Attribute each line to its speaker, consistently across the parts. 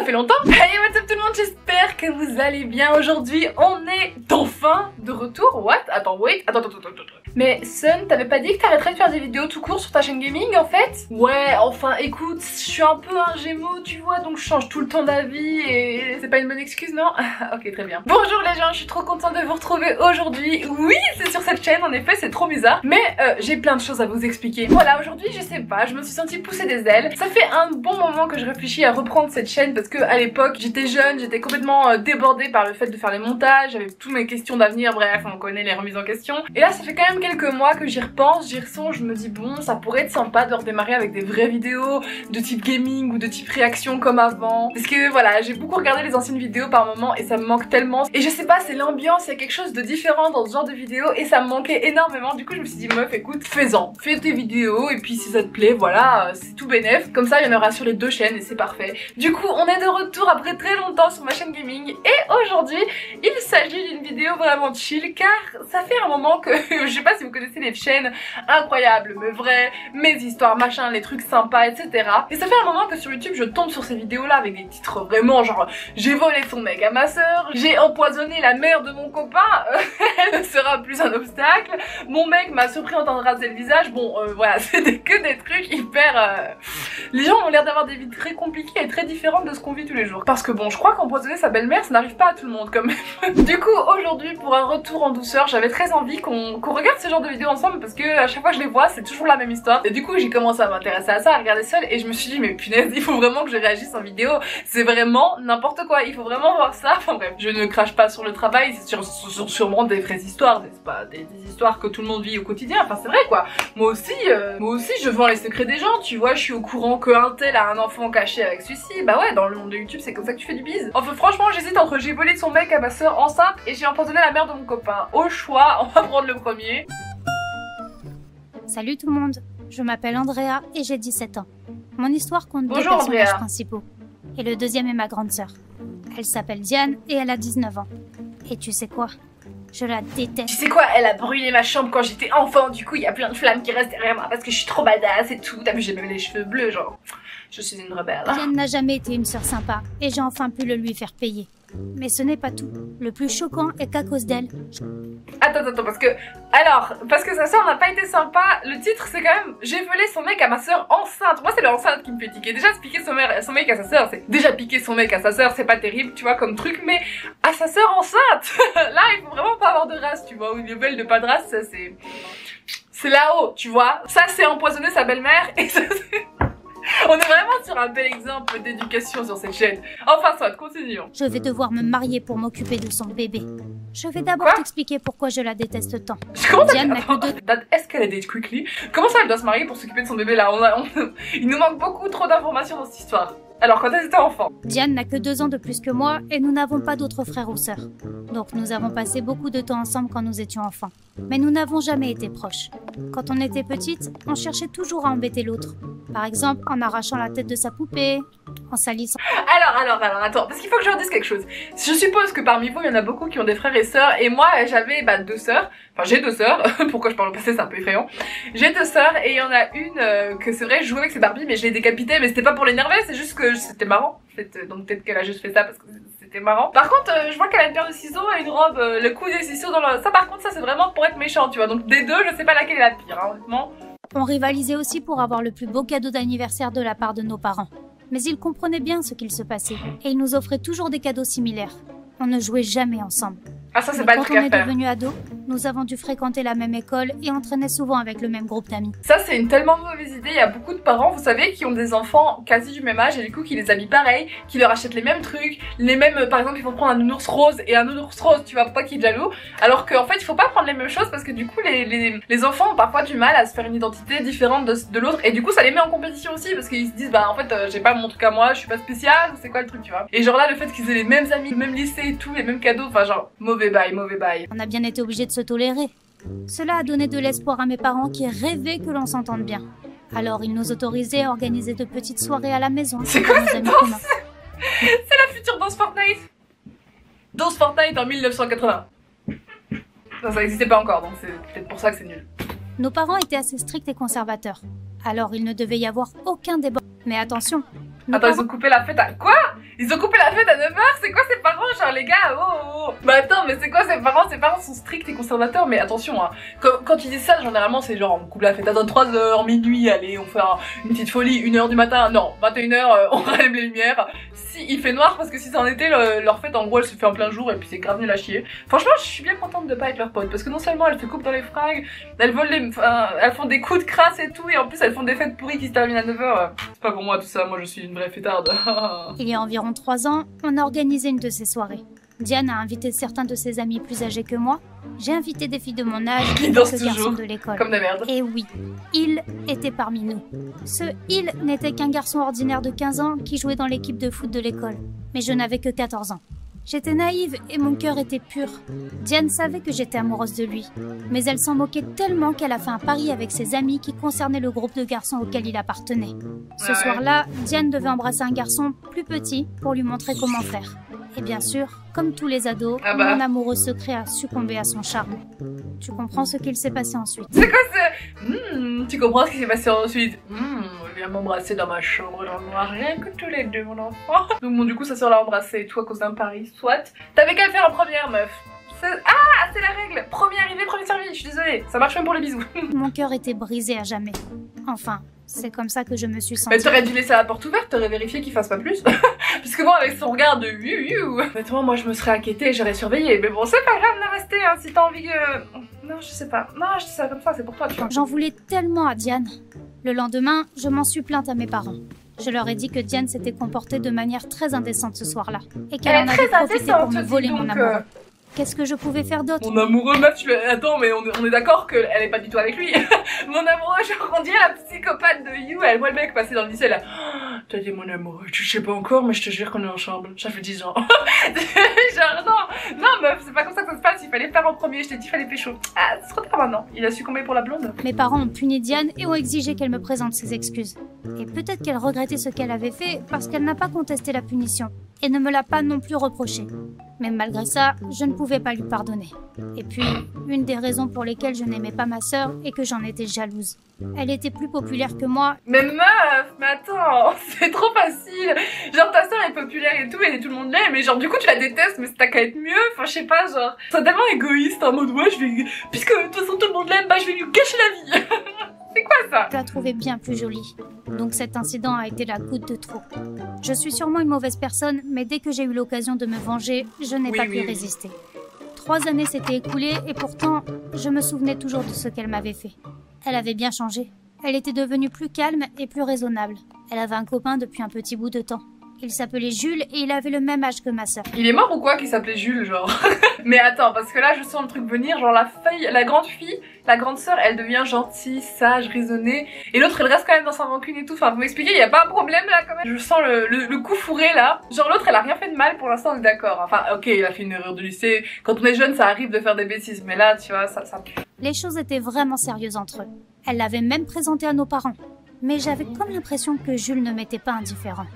Speaker 1: fait longtemps. Hey, what's up tout le monde, j'espère que vous allez bien. Aujourd'hui, on est enfin de retour. What? Attends, wait, attends. Mais Sun, t'avais pas dit que t'arrêterais de faire des vidéos tout court sur ta chaîne gaming en fait? Ouais, enfin écoute, je suis un peu un gémeau, tu vois, donc je change tout le temps d'avis et c'est pas une bonne excuse, non? Ok, très bien. Bonjour les gens, je suis trop contente de vous retrouver aujourd'hui. Oui, c'est sur cette chaîne, en effet, c'est trop bizarre. Mais j'ai plein de choses à vous expliquer. Voilà, aujourd'hui, je sais pas, je me suis sentie pousser des ailes. Ça fait un bon moment que je réfléchis à reprendre cette chaîne parce que à l'époque, j'étais jeune, j'étais complètement débordée par le fait de faire les montages, j'avais toutes mes questions d'avenir, bref, on connaît les remises en question. Et là, ça fait quand même quelques mois que j'y repense, j'y ressens, je me dis bon, ça pourrait être sympa de redémarrer avec des vraies vidéos de type gaming ou de type réaction comme avant. Parce que voilà, j'ai beaucoup regardé les anciennes vidéos par moment et ça me manque tellement. Et je sais pas, c'est l'ambiance, il y a quelque chose de différent dans ce genre de vidéos et ça me manquait énormément. Du coup, je me suis dit meuf, écoute, fais-en, fais tes vidéos et puis si ça te plaît, voilà, c'est tout bénef. Comme ça, il y en aura sur les deux chaînes et c'est parfait. Du coup, on est de retour après très longtemps sur ma chaîne gaming et aujourd'hui, il s'agit d'une vidéo vraiment chill car ça fait un moment que je sais pas si vous connaissez les chaînes incroyables, mais vraies, mes histoires, machin, les trucs sympas, etc. Et ça fait un moment que sur YouTube je tombe sur ces vidéos là avec des titres vraiment genre j'ai volé son mec à ma soeur, j'ai empoisonné la mère de mon copain, elle ne sera plus un obstacle, mon mec m'a surpris en train de raser le visage, bon voilà, c'était que des trucs hyper... Les gens ont l'air d'avoir des vies très compliquées et très différentes de ce qu'on vit tous les jours. Parce que bon, je crois qu'empoisonner sa belle-mère ça n'arrive pas à tout le monde quand même. Du coup aujourd'hui pour un retour en douceur, j'avais très envie qu'on regarde ce genre de vidéos ensemble parce que à chaque fois que je les vois c'est toujours la même histoire et du coup j'ai commencé à m'intéresser à ça, à regarder seule et je me suis dit mais punaise il faut vraiment que je réagisse en vidéo, c'est vraiment n'importe quoi, il faut vraiment voir ça. Enfin bref, je ne crache pas sur le travail, c'est sûrement des vraies histoires, c'est pas des histoires que tout le monde vit au quotidien, enfin c'est vrai quoi. Moi aussi je vends les secrets des gens, tu vois, je suis au courant qu'un tel a un enfant caché avec celui-ci, bah ouais, dans le monde de YouTube c'est comme ça que tu fais du bise. Enfin franchement j'hésite entre j'ai volé son mec à ma soeur enceinte et j'ai empoisonné la mère de mon copain. Au choix, on va prendre le premier.
Speaker 2: Salut tout le monde, je m'appelle Andrea et j'ai 17 ans. Mon histoire compte deux
Speaker 1: Bonjour,
Speaker 2: personnages
Speaker 1: Andrea.
Speaker 2: principaux. Et le deuxième est ma grande sœur. Elle s'appelle Diane et elle a 19 ans. Et tu sais quoi? Je la déteste.
Speaker 1: Tu sais quoi, elle a brûlé ma chambre quand j'étais enfant, du coup il y a plein de flammes qui restent derrière moi parce que je suis trop badass et tout. T'as vu, j'ai même les cheveux bleus, genre, je suis une rebelle.
Speaker 2: Diane n'a jamais été une sœur sympa et j'ai enfin pu le lui faire payer. Mais ce n'est pas tout. Le plus choquant est qu'à cause d'elle...
Speaker 1: Attends, parce que... Alors, parce que sa soeur n'a pas été sympa, le titre c'est quand même j'ai volé son mec à ma soeur enceinte. Moi c'est l'enceinte qui me fait tiquer. Déjà se piquer son mec à sa soeur, c'est... Déjà piquer son mec à sa soeur, c'est pas terrible, tu vois, comme truc, mais à sa soeur enceinte là il faut vraiment pas avoir de race, tu vois, ou une level de pas de race, ça c'est... C'est là-haut, tu vois. Ça c'est empoisonner sa belle-mère et ça c'est... On est vraiment sur un bel exemple d'éducation sur cette chaîne. Enfin soit, continuons.
Speaker 2: Je vais devoir me marier pour m'occuper de son bébé. Je vais d'abord t'expliquer pourquoi je la déteste tant.
Speaker 1: Comment ça
Speaker 2: Diane n'a que deux...
Speaker 1: Est-ce qu'elle a des quickly? Comment ça elle doit se marier pour s'occuper de son bébé là? Il nous manque beaucoup trop d'informations dans cette histoire. Alors quand elle était enfant.
Speaker 2: Diane n'a que 2 ans de plus que moi et nous n'avons pas d'autres frères ou sœurs. Donc nous avons passé beaucoup de temps ensemble quand nous étions enfants. Mais nous n'avons jamais été proches. Quand on était petite, on cherchait toujours à embêter l'autre. Par exemple, en arrachant la tête de sa poupée, en salissant...
Speaker 1: Alors, attends, parce qu'il faut que je leur dise quelque chose. Je suppose que parmi vous, il y en a beaucoup qui ont des frères et sœurs, et moi, j'avais 2 sœurs. Enfin, j'ai 2 sœurs. Pourquoi je parle au passé, c'est un peu effrayant. J'ai 2 sœurs, et il y en a une que c'est vrai, je jouais avec ses Barbie, mais je l'ai décapitée, mais c'était pas pour l'énerver, c'est juste que c'était marrant. En fait, donc peut-être qu'elle a juste fait ça parce que c'était marrant. Par contre, je vois qu'elle a une paire de ciseaux et une robe, le coup des ciseaux dans le... Ça par contre, ça c'est vraiment pour être méchant, tu vois. Donc des deux, je sais pas laquelle est la pire, hein, honnêtement.
Speaker 2: On rivalisait aussi pour avoir le plus beau cadeau d'anniversaire de la part de nos parents. Mais ils comprenaient bien ce qu'il se passait, et ils nous offraient toujours des cadeaux similaires. On ne jouait jamais ensemble.
Speaker 1: Ah ça c'est
Speaker 2: Mais
Speaker 1: pas le
Speaker 2: quand
Speaker 1: truc
Speaker 2: on
Speaker 1: à
Speaker 2: est
Speaker 1: faire.
Speaker 2: devenus ados, nous avons dû fréquenter la même école et entraîner souvent avec le même groupe d'amis.
Speaker 1: Ça c'est une tellement mauvaise idée, il y a beaucoup de parents, vous savez, qui ont des enfants quasi du même âge et du coup qui les habillent pareil, qui leur achètent les mêmes trucs, les mêmes, par exemple ils vont prendre un nounours rose et un nounours rose, tu vois, pour pas qu'il est jaloux, alors qu'en fait il faut pas prendre les mêmes choses parce que du coup les enfants ont parfois du mal à se faire une identité différente de l'autre et du coup ça les met en compétition aussi parce qu'ils se disent bah en fait j'ai pas mon truc à moi, je suis pas spécial, c'est quoi le truc, tu vois. Et genre là le fait qu'ils aient les mêmes amis, le même lycée et tout, les mêmes cadeaux, enfin genre mauvais bail.
Speaker 2: On a bien été obligés de se tolérer. Cela a donné de l'espoir à mes parents qui rêvaient que l'on s'entende bien. Alors ils nous autorisaient à organiser de petites soirées à la maison.
Speaker 1: C'est quoi cette danse? C'est la future danse Fortnite. Danse Fortnite en 1980. Ça existait pas encore, donc c'est peut-être pour ça que c'est nul.
Speaker 2: Nos parents étaient assez stricts et conservateurs. Alors il ne devait y avoir aucun débat. Mais attention.
Speaker 1: Attends, ils ont coupé la fête à... Quoi? Ils ont coupé la fête à 9h, c'est quoi ses parents? Genre les gars, oh. Bah attends, mais c'est quoi ses parents? Ses parents sont stricts et conservateurs, mais attention, hein. Quand tu dis ça, généralement c'est genre on coupe la fête à 23h, minuit, allez, on fait une petite folie, 1h du matin, non, 21h, on rallume les lumières. Si il fait noir, parce que si c'est en été, leur fête en gros elle se fait en plein jour et puis c'est grave nul à chier. Franchement, je suis bien contente de pas être leur pote, parce que non seulement elles se coupent dans les fringues, elles font des coups de crasse et tout, et en plus elles font des fêtes pourries qui se terminent à 9h. C'est pas pour moi tout ça, moi je suis une vraie fêtarde.
Speaker 2: Il y a environ 3 ans, on a organisé une de ces soirées. Diane a invité certains de ses amis plus âgés que moi. J'ai invité des filles de mon âge et quelques garçons de l'école.
Speaker 1: Comme de merde.
Speaker 2: Et oui, il était parmi nous. Ce il n'était qu'un garçon ordinaire de 15 ans qui jouait dans l'équipe de foot de l'école. Mais je n'avais que 14 ans. J'étais naïve et mon cœur était pur. Diane savait que j'étais amoureuse de lui. Mais elle s'en moquait tellement qu'elle a fait un pari avec ses amis qui concernait le groupe de garçons auquel il appartenait. Ce soir-là, Diane devait embrasser un garçon plus petit pour lui montrer comment faire. Et bien sûr, comme tous les ados, mon amoureux secret a succombé à son charme. Tu comprends ce qu'il s'est passé ensuite?
Speaker 1: C'est quoi ce... tu comprends ce qui s'est passé ensuite? Viens m'embrasser dans ma chambre dans le noir, rien que tous les deux, mon enfant. Donc bon, du coup, sa soeur l'a embrassé, toi, à cause d'un pari, soit. T'avais qu'à le faire en première, meuf. Ah, c'est la règle. Premier arrivé, premier servi, je suis désolée. Ça marche même pour les bisous.
Speaker 2: Mon cœur était brisé à jamais. Enfin, c'est comme ça que je me suis sentie.
Speaker 1: Mais t'aurais dû laisser la porte ouverte, t'aurais vérifié qu'il fasse pas plus. Parce que bon, avec son regard de honnêtement, moi je me serais inquiétée et j'aurais surveillé. Mais bon, c'est pas grave, Namasté, hein, si t'as envie que... Non, je sais pas. Non, je dis ça comme ça, c'est pour toi, tu vois.
Speaker 2: J'en voulais tellement à Diane. Le lendemain, je m'en suis plainte à mes parents. Je leur ai dit que Diane s'était comportée de manière très indécente ce soir-là. Et qu'elle en avait profité pour me voler mon amoureux. Qu'est-ce que je pouvais faire d'autre?
Speaker 1: Mon amoureux, meuf, attends, mais on est d'accord qu'elle est pas du tout avec lui. Mon amoureux, genre, on dirait la psychopathe de You, elle voit le mec passer dans le lycée, là. Oh, t'as dit mon amoureux, tu sais pas encore, mais je te jure qu'on est ensemble. Ça fait 10 ans. Genre, non, meuf, c'est pas comme ça que ça se passe, il fallait faire en premier, je t'ai dit, il fallait pécho. Ah, c'est trop tard maintenant, il a succombé pour la blonde.
Speaker 2: Mes parents ont puni Diane et ont exigé qu'elle me présente ses excuses. Et peut-être qu'elle regrettait ce qu'elle avait fait parce qu'elle n'a pas contesté la punition et ne me l'a pas non plus reproché. Mais malgré ça, je ne pouvais pas lui pardonner. Et puis, une des raisons pour lesquelles je n'aimais pas ma sœur est que j'en étais jalouse. Elle était plus populaire que moi.
Speaker 1: Mais meuf, mais attends, c'est trop facile. Genre ta sœur est populaire et tout le monde l'aime, mais genre du coup tu la détestes, mais t'as qu'à être mieux, enfin je sais pas, genre... C'est tellement égoïste en mode ouais, puisque de toute façon tout le monde l'aime, bah je vais lui gâcher la vie. C'est quoi ça?
Speaker 2: Je la trouvais bien plus jolie. Donc cet incident a été la goutte de trop. Je suis sûrement une mauvaise personne, mais dès que j'ai eu l'occasion de me venger, je n'ai pas pu résister. 3 années s'étaient écoulées et pourtant, je me souvenais toujours de ce qu'elle m'avait fait. Elle avait bien changé. Elle était devenue plus calme et plus raisonnable. Elle avait un copain depuis un petit bout de temps. Il s'appelait Jules et il avait le même âge que ma sœur.
Speaker 1: Il est mort ou quoi qui s'appelait Jules, genre? Mais attends, parce que là je sens le truc venir, genre la grande fille, la grande sœur, elle devient gentille, sage, raisonnée, et l'autre elle reste quand même dans sa rancune et tout. Enfin, vous m'expliquez, il y a pas un problème là quand même? Je sens le coup fourré là. Genre l'autre elle a rien fait de mal pour l'instant, on est d'accord. Enfin, ok, il a fait une erreur de lycée. Quand on est jeune, ça arrive de faire des bêtises, mais là, tu vois, ça pue.
Speaker 2: Les choses étaient vraiment sérieuses entre eux. Elle l'avait même présenté à nos parents. Mais j'avais comme l'impression que Jules ne m'était pas indifférent.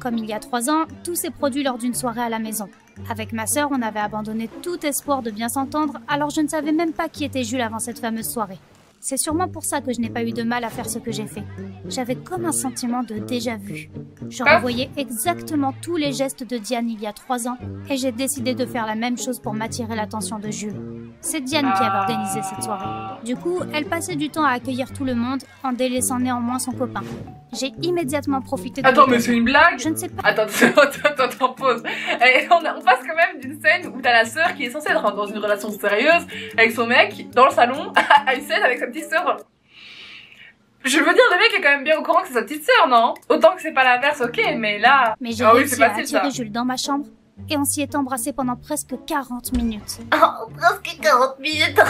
Speaker 2: Comme il y a 3 ans, tout s'est produit lors d'une soirée à la maison. Avec ma sœur, on avait abandonné tout espoir de bien s'entendre, alors je ne savais même pas qui était Jules avant cette fameuse soirée. C'est sûrement pour ça que je n'ai pas eu de mal à faire ce que j'ai fait. J'avais comme un sentiment de déjà-vu. Je revoyais exactement tous les gestes de Diane il y a 3 ans, et j'ai décidé de faire la même chose pour m'attirer l'attention de Jules. C'est Diane qui avait organisé cette soirée. Du coup, elle passait du temps à accueillir tout le monde, en délaissant néanmoins son copain. J'ai immédiatement profité de...
Speaker 1: Attends, mais c'est une blague?
Speaker 2: Je ne sais pas...
Speaker 1: Attends, pause. Et on passe quand même d'une scène où t'as la sœur qui est censée être dans une relation sérieuse avec son mec, dans le salon, à une scène avec sa petite sœur. Je veux dire, le mec est quand même bien au courant que c'est sa petite sœur, non? Autant que c'est pas l'inverse, ok, mais là...
Speaker 2: Mais j'ai réussi à attirer Jules dans ma chambre, et on s'y est embrassé pendant presque 40 minutes.
Speaker 1: Oh, presque 40 minutes.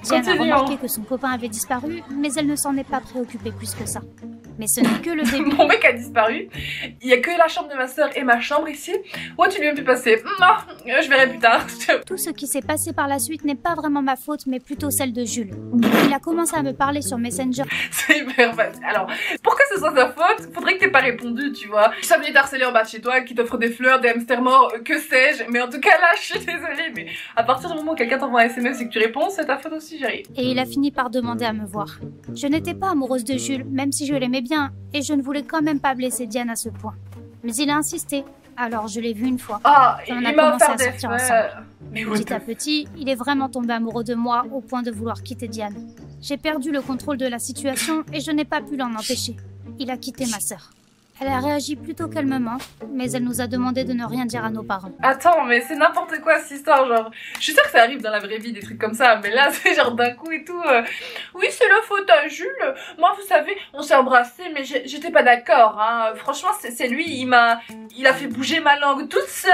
Speaker 2: Diane a remarqué que son copain avait disparu, mais elle ne s'en est pas préoccupée plus que ça. Mais ce n'est que le début.
Speaker 1: Mon mec a disparu. Il y a que la chambre de ma sœur et ma chambre ici. Où tu lui as pu passer? Je verrai plus tard.
Speaker 2: Tout ce qui s'est passé par la suite n'est pas vraiment ma faute, mais plutôt celle de Jules. Il a commencé à me parler sur Messenger.
Speaker 1: C'est hyper facile. Alors, pour que ce soit sa faute, faudrait que t'aies pas répondu, tu vois. Je savais t'harceler en bas de chez toi, qui t'offre des fleurs, des hamsters morts, que sais-je. Mais en tout cas là, je suis désolée. Mais à partir du moment où quelqu'un t'envoie un SMS et que tu réponds, c'est ta faute aussi, chérie.
Speaker 2: Et il a fini par demander à me voir. Je n'étais pas amoureuse de Jules, même si je l'aimais bien. bien et je ne voulais quand même pas blesser Diane à ce point. Mais il a insisté, alors je l'ai vu une fois.
Speaker 1: Ah,
Speaker 2: Et on
Speaker 1: il
Speaker 2: a
Speaker 1: m'a
Speaker 2: commencé
Speaker 1: offert
Speaker 2: à
Speaker 1: des
Speaker 2: sortir
Speaker 1: fleurs.
Speaker 2: ensemble.
Speaker 1: Mais
Speaker 2: Petit à petit, il est vraiment tombé amoureux de moi au point de vouloir quitter Diane. J'ai perdu le contrôle de la situation et je n'ai pas pu l'en empêcher. Il a quitté ma sœur. Elle a réagi plutôt calmement, mais elle nous a demandé de ne rien dire à nos parents.
Speaker 1: Attends, mais c'est n'importe quoi cette histoire, genre. Je suis sûre que ça arrive dans la vraie vie, des trucs comme ça, mais là, c'est genre d'un coup et tout. Oui, c'est la faute à Jules. Moi, vous savez, on s'est embrassés, mais j'étais pas d'accord, hein. Franchement, c'est lui, il a fait bouger ma langue toute seule.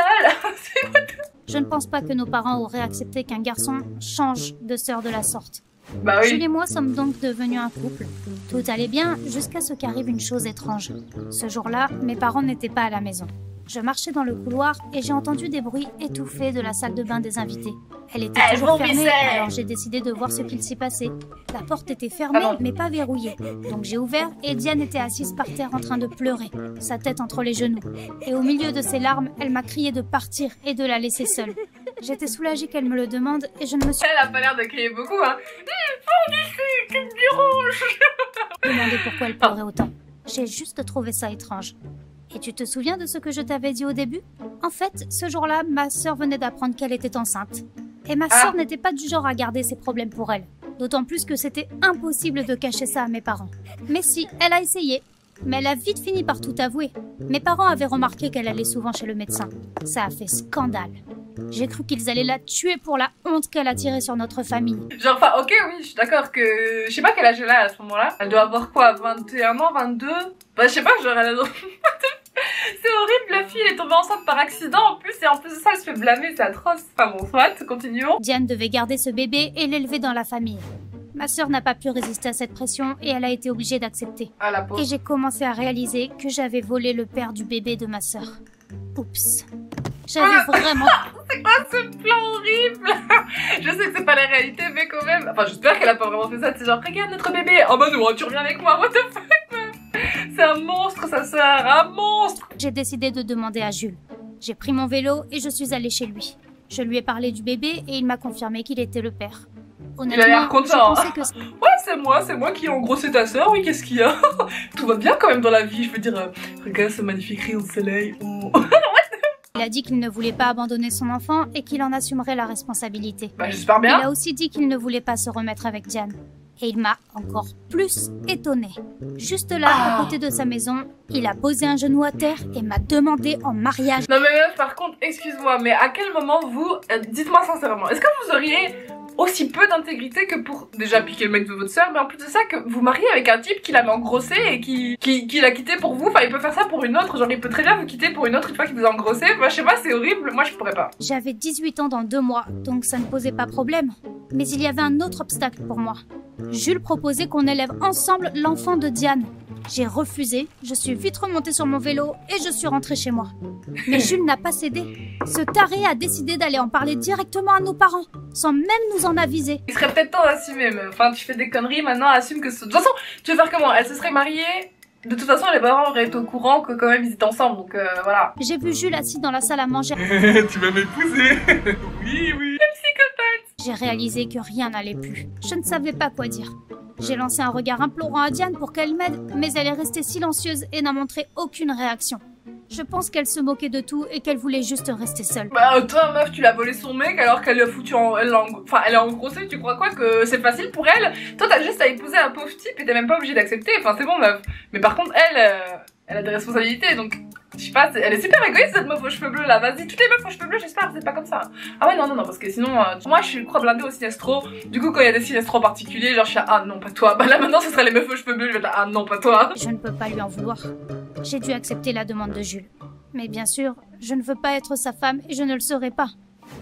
Speaker 2: Je ne pense pas que nos parents auraient accepté qu'un garçon change de sœur de la sorte.
Speaker 1: Bah oui.
Speaker 2: Jules et moi sommes donc devenus un couple. Tout allait bien jusqu'à ce qu'arrive une chose étrange. Ce jour-là, mes parents n'étaient pas à la maison. Je marchais dans le couloir et j'ai entendu des bruits étouffés de la salle de bain des invités. Elle était toujours fermée, alors j'ai décidé de voir ce qu'il s'y passait. La porte était fermée, mais pas verrouillée. Donc j'ai ouvert et Diane était assise par terre en train de pleurer, sa tête entre les genoux. Et au milieu de ses larmes, elle m'a crié de partir et de la laisser seule. J'étais soulagée qu'elle me le demande et je ne me suis
Speaker 1: Elle a pas l'air de crier beaucoup, hein. Tu me déranges.
Speaker 2: pas demandé pourquoi elle pleurait autant. J'ai juste trouvé ça étrange. Et tu te souviens de ce que je t'avais dit au début? En fait, ce jour-là, ma sœur venait d'apprendre qu'elle était enceinte. Et ma sœur n'était pas du genre à garder ses problèmes pour elle. D'autant plus que c'était impossible de cacher ça à mes parents. Mais si, elle a essayé. Mais elle a vite fini par tout avouer. Mes parents avaient remarqué qu'elle allait souvent chez le médecin. Ça a fait scandale. J'ai cru qu'ils allaient la tuer pour la honte qu'elle a tirée sur notre famille.
Speaker 1: Genre, enfin, ok, oui, je suis d'accord que... Je sais pas quel âge elle a à ce moment-là. Elle doit avoir quoi, 21 ans, 22? Bah, je sais pas, genre, elle a... C'est horrible, la fille, elle est tombée enceinte par accident en plus, et en plus de ça, elle se fait blâmer, c'est atroce. Enfin bon, soit, continuons.
Speaker 2: Diane devait garder ce bébé et l'élever dans la famille. Ma sœur n'a pas pu résister à cette pression et elle a été obligée d'accepter.
Speaker 1: Ah, la pauvre.
Speaker 2: Et j'ai commencé à réaliser que j'avais volé le père du bébé de ma sœur. Oups. J'avais vraiment...
Speaker 1: C'est quoi ce plan horrible? Je sais que c'est pas la réalité, mais quand même... Enfin, j'espère qu'elle a pas vraiment fait ça, c'est genre, regarde notre bébé. Oh bah non, tu reviens avec moi, what the fuck, meuf. C'est un monstre, sa sœur, un monstre.
Speaker 2: J'ai décidé de demander à Jules. J'ai pris mon vélo et je suis allée chez lui. Je lui ai parlé du bébé et il m'a confirmé qu'il était le père. Honnêtement,
Speaker 1: il a l'air content.
Speaker 2: je pensais que...
Speaker 1: Ouais, c'est moi qui ai engrossé ta sœur, oui, qu'est-ce qu'il y a? Tout va bien quand même dans la vie, je veux dire, regarde ce magnifique rayon de soleil. Oh.
Speaker 2: Il a dit qu'il ne voulait pas abandonner son enfant et qu'il en assumerait la responsabilité.
Speaker 1: Bah j'espère bien.
Speaker 2: Il a aussi dit qu'il ne voulait pas se remettre avec Diane. Et il m'a encore plus étonnée. Juste là, à côté de sa maison, il a posé un genou à terre et m'a demandé en mariage.
Speaker 1: Non mais meuf, par contre, excuse-moi, mais à quel moment vous, dites-moi sincèrement, est-ce que vous auriez aussi peu d'intégrité que pour déjà piquer le mec de votre sœur, mais en plus de ça que vous mariez avec un type qui l'avait engrossé et qui l'a quitté pour vous? Enfin, il peut faire ça pour une autre, genre il peut très bien vous quitter pour une autre une fois qu'il vous a engrossé. Moi je sais pas, c'est horrible, moi je pourrais pas.
Speaker 2: J'avais 18 ans dans 2 mois, donc ça ne posait pas problème. Mais il y avait un autre obstacle pour moi. Jules proposait qu'on élève ensemble l'enfant de Diane. J'ai refusé, je suis vite remontée sur mon vélo et je suis rentrée chez moi. Mais Jules n'a pas cédé. Ce taré a décidé d'aller en parler directement à nos parents, sans même nous en aviser.
Speaker 1: Il serait peut-être temps d'assumer, mais enfin tu fais des conneries, maintenant assume que... De toute façon, tu veux faire comment? Elle se serait mariée? De toute façon, les parents auraient été au courant que quand même ils étaient ensemble, donc voilà.
Speaker 2: J'ai vu Jules assis dans la salle à manger.
Speaker 1: Tu vas m'épouser. Oui, oui. Le psychopathe.
Speaker 2: J'ai réalisé que rien n'allait plus. Je ne savais pas quoi dire. J'ai lancé un regard implorant à Diane pour qu'elle m'aide, mais elle est restée silencieuse et n'a montré aucune réaction. Je pense qu'elle se moquait de tout et qu'elle voulait juste rester seule.
Speaker 1: Bah toi meuf, tu l'as volé son mec alors qu'elle lui a foutu en... elle est engrossée, tu crois quoi que c'est facile pour elle? Toi t'as juste à épouser un pauvre type et t'es même pas obligé d'accepter, enfin c'est bon meuf. Mais par contre elle a des responsabilités, donc je sais pas, elle est super égoïste cette meuf aux cheveux bleus là. Vas-y, toutes les meufs aux cheveux bleus, j'espère que c'est pas comme ça. Ah ouais, non, parce que sinon, moi je suis croix blindée au Sinestro. Du coup, quand il y a des Sinestro particuliers, genre je suis là, ah non, pas toi. Bah là maintenant, ce serait les meufs aux cheveux bleus, je vais être là, ah non, pas toi.
Speaker 2: Je ne peux pas lui en vouloir. J'ai dû accepter la demande de Jules. Mais bien sûr, je ne veux pas être sa femme et je ne le serai pas.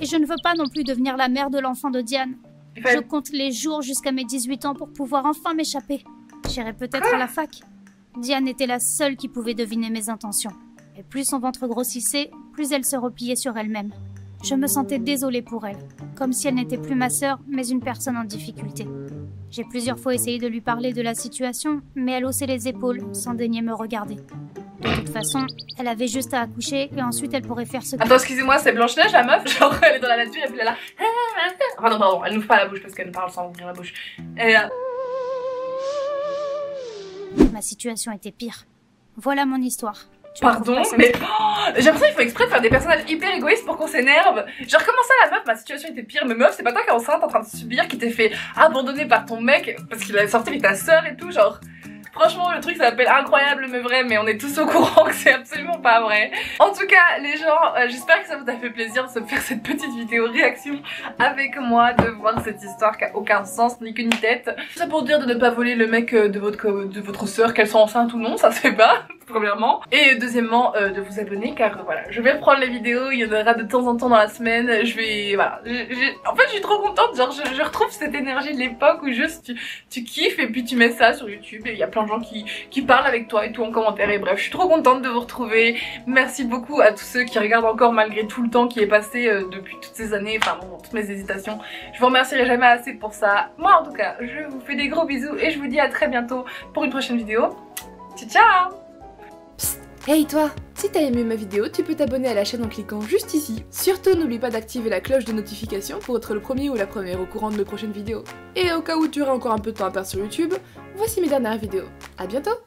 Speaker 2: Et je ne veux pas non plus devenir la mère de l'enfant de Diane. Je compte les jours jusqu'à mes 18 ans pour pouvoir enfin m'échapper. J'irai peut-être à la fac. Diane était la seule qui pouvait deviner mes intentions. Et plus son ventre grossissait, plus elle se repliait sur elle-même. Je me sentais désolée pour elle, comme si elle n'était plus ma sœur, mais une personne en difficulté. J'ai plusieurs fois essayé de lui parler de la situation, mais elle haussait les épaules, sans daigner me regarder. De toute façon, elle avait juste à accoucher et ensuite elle pourrait faire ce que...
Speaker 1: Attends, excusez-moi, c'est Blanche-Neige la meuf? Genre elle est dans la nature et puis elle est là... Enfin non, pardon, elle n'ouvre pas la bouche parce qu'elle ne parle sans ouvrir la bouche. Elle est là...
Speaker 2: Ma situation était pire. Voilà mon histoire. Tu
Speaker 1: Pardon,
Speaker 2: trouves pas ça
Speaker 1: mais j'ai l'impression qu'il faut exprès de faire des personnages hyper égoïstes pour qu'on s'énerve. Genre comment ça la meuf, ma situation était pire, mais meuf c'est pas toi qui es enceinte en train de subir, qui t'est fait abandonner par ton mec parce qu'il avait sorti avec ta sœur et tout, genre... Franchement, le truc ça s'appelle incroyable mais vrai, mais on est tous au courant que c'est absolument pas vrai. En tout cas, les gens, j'espère que ça vous a fait plaisir de se faire cette petite vidéo réaction avec moi, de voir cette histoire qui a aucun sens ni queue ni tête. Tout ça pour dire de ne pas voler le mec de votre sœur, qu'elle soit enceinte ou non, ça se fait pas, premièrement. Et deuxièmement, de vous abonner car voilà, je vais reprendre les vidéos, il y en aura de temps en temps dans la semaine, je vais, voilà. En fait, je suis trop contente, genre je retrouve cette énergie de l'époque où juste tu kiffes et puis tu mets ça sur YouTube et il y a plein de gens qui parlent avec toi et tout en commentaire et bref je suis trop contente de vous retrouver. Merci beaucoup à tous ceux qui regardent encore malgré tout le temps qui est passé depuis toutes ces années, enfin bon, toutes mes hésitations. Je vous remercierai jamais assez pour ça. Moi en tout cas je vous fais des gros bisous et je vous dis à très bientôt pour une prochaine vidéo. Ciao ciao.
Speaker 3: Psst, hey toi, si t'as aimé ma vidéo, tu peux t'abonner à la chaîne en cliquant juste ici. Surtout n'oublie pas d'activer la cloche de notification pour être le premier ou la première au courant de mes prochaines vidéos. Et au cas où tu aurais encore un peu de temps à perdre sur YouTube, voici mes dernières vidéos. À bientôt!